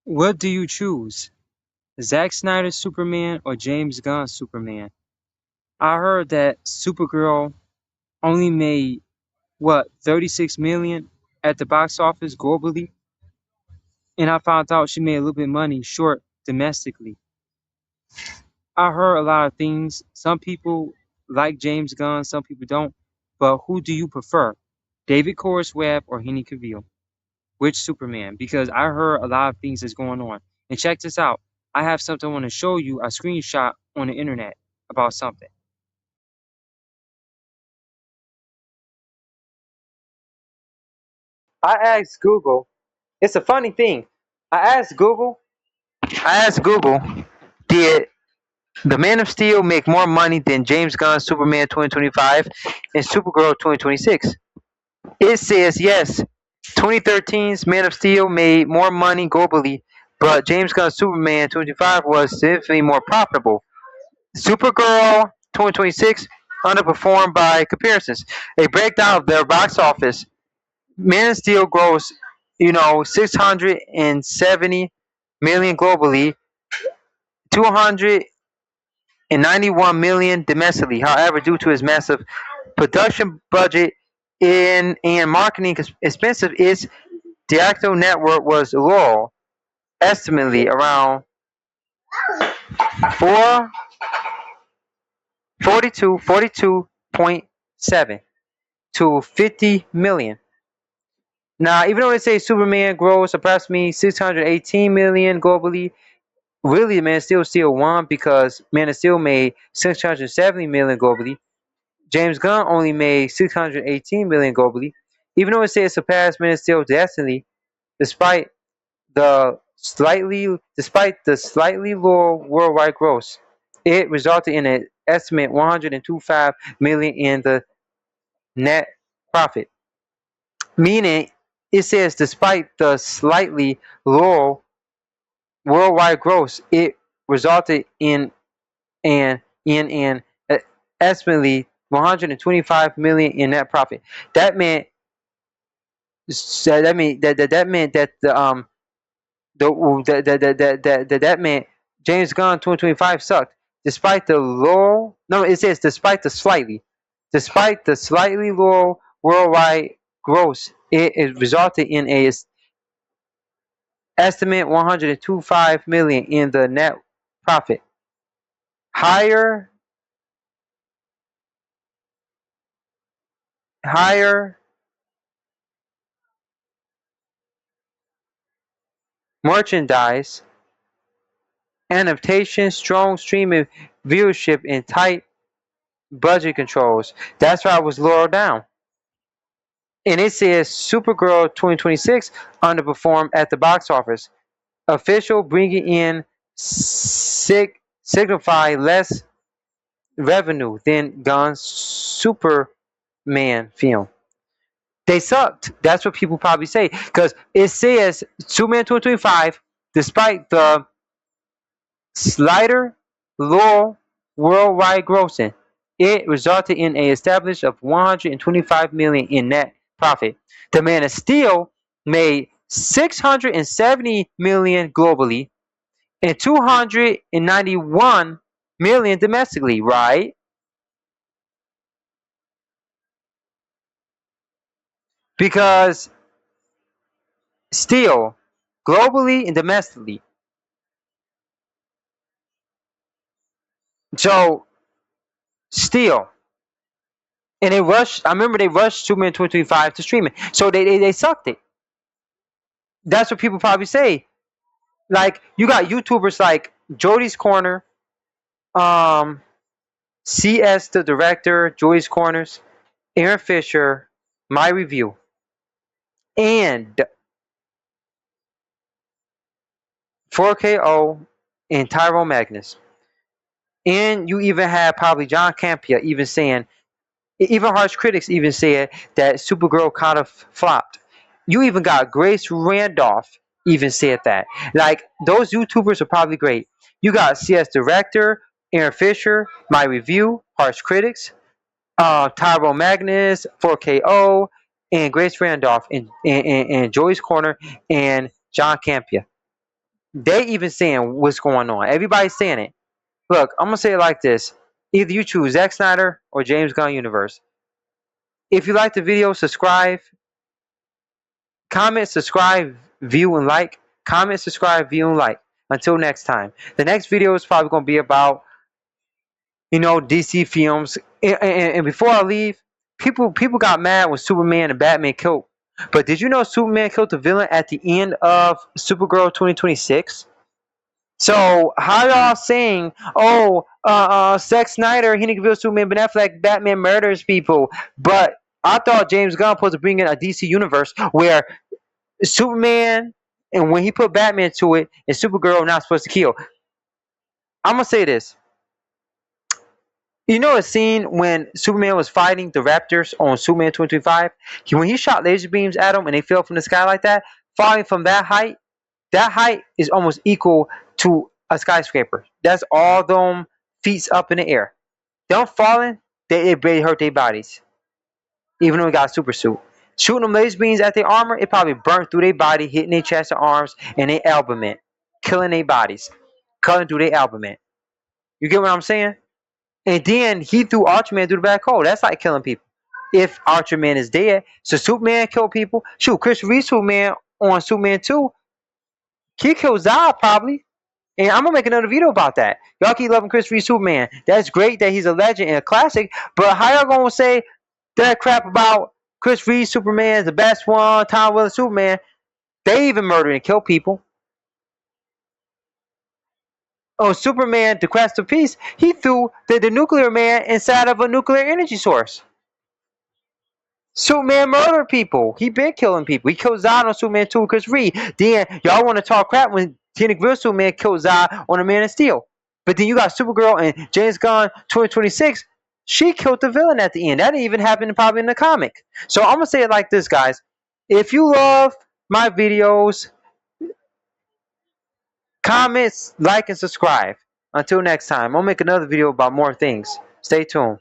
What do you choose? Zack Snyder's Superman or James Gunn's Superman? I heard that Supergirl only made what 36 million at the box office globally, and I found out she made a little bit of money short domestically. I heard a lot of things. Some people like James Gunn, some people don't. But who do you prefer? David Corus Webb or Henry Cavill? Which Superman? Because I heard a lot of things that's going on. And check this out. I have something I want to show you, a screenshot on the internet about something. I asked Google. It's a funny thing. I asked Google. I asked Google, did the Man of Steel make more money than James Gunn's Superman 2025 and Supergirl 2026? It says yes. 2013's Man of Steel made more money globally, but James Gunn's Superman 2025 was significantly more profitable. Supergirl 2026 underperformed by comparisons. A breakdown of their box office. Man of Steel grossed, 670 million globally, 291 million domestically. However, due to its massive production budget and marketing expensive, its theatrical network was low, estimately around 4, 42.7 to 50 million. Now, even though they say Superman grows approximately 618 million globally, really Man of Steel still won because Man of Steel made 670 million globally. James Gunn only made 618 million globally. Even though it says it surpassed Man of Steel destiny, despite despite the slightly lower worldwide gross, it resulted in an estimate 125 million in the net profit. Meaning, it says despite the slightly lower worldwide gross, it resulted in an estimately 125 million in net profit. That meant that that meant James Gunn 2025 sucked. Despite the low, no, it says despite the slightly low worldwide gross, it resulted in a estimate 125 million in the net profit. Higher higher merchandise adaptation, strong streaming viewership, and tight budget controls. That's why it was lower down. And it says Supergirl 2026 underperformed at the box office. Official bringing in signify less revenue than Gunn's Superman film. They sucked. That's what people probably say. Because it says Superman 2025, despite the slighter low worldwide grossing, it resulted in a establish of 125 million in net profit. The Man of Steel made 670 million globally and 291 million domestically, right? Because still, globally and domestically. So still, and they rushed. I remember they rushed Superman 2025 to streaming, so they sucked it. That's what people probably say. Like you got YouTubers like Jody's Corner, um, CS the director, Jody's Corners, Aaron Fisher, My Review, and 4KO and Tyrone Magnus. And you even have probably John Campia even saying, even harsh critics even said that Supergirl kind of flopped. You even got Grace Randolph even said that. Like those YouTubers are probably great. You got CS Director, Aaron Fisher, My Review, Harsh Critics, Tyrone Magnus, 4KO, and Grace Randolph, and Joy's Corner, and John Campia. They even saying what's going on. Everybody's saying it. Look, I'm gonna say it like this: either you choose Zack Snyder or James Gunn universe. If you like the video, subscribe, comment, subscribe, view, and like. Comment, subscribe, view, and like. Until next time. The next video is probably gonna be about DC films. And before I leave, people got mad when Superman and Batman killed. But did you know Superman killed the villain at the end of Supergirl 2026? So how y'all saying, oh, Zack Snyder, he didn't kill Superman, Ben Affleck, Batman murders people, but I thought James Gunn was supposed to bring in a DC universe where Superman, and when he put Batman to it, and Supergirl not supposed to kill. I'm gonna say this. You know a scene when Superman was fighting the Raptors on Superman 2025? When he shot laser beams at them and they fell from the sky like that, falling from that height is almost equal to a skyscraper. That's all them feet up in the air. Them falling, it barely hurt their bodies. Even though they got a super suit. Shooting them laser beams at their armor, it probably burnt through their body, hitting their chest and arms and their abdomen. Killing their bodies. Cutting through their abdomen. You get what I'm saying? And then he threw Ultraman through the black hole. That's like killing people. If Ultraman is dead. So Superman killed people. Shoot, Chris Reeve Superman on Superman 2. He killed Zod probably. And I'm gonna make another video about that. Y'all keep loving Chris Reeve Superman. That's great that he's a legend and a classic. But how y'all gonna say that crap about Chris Reeve Superman is the best one, Tom Willis Superman? They even murdered and killed people. Oh, Superman, the Quest of Peace, he threw the nuclear man inside of a nuclear energy source. Superman murdered people. He been killing people. He killed Zod on Superman 2 Chris Reeve. Then y'all want to talk crap when Tina Grill Superman killed Zod on a Man of Steel. But then you got Supergirl and James Gunn 2026. She killed the villain at the end. That didn't even happen probably in the comic. So I'm gonna say it like this, guys. If you love my videos, comments, like, and subscribe. Until next time, I'll make another video about more things. Stay tuned.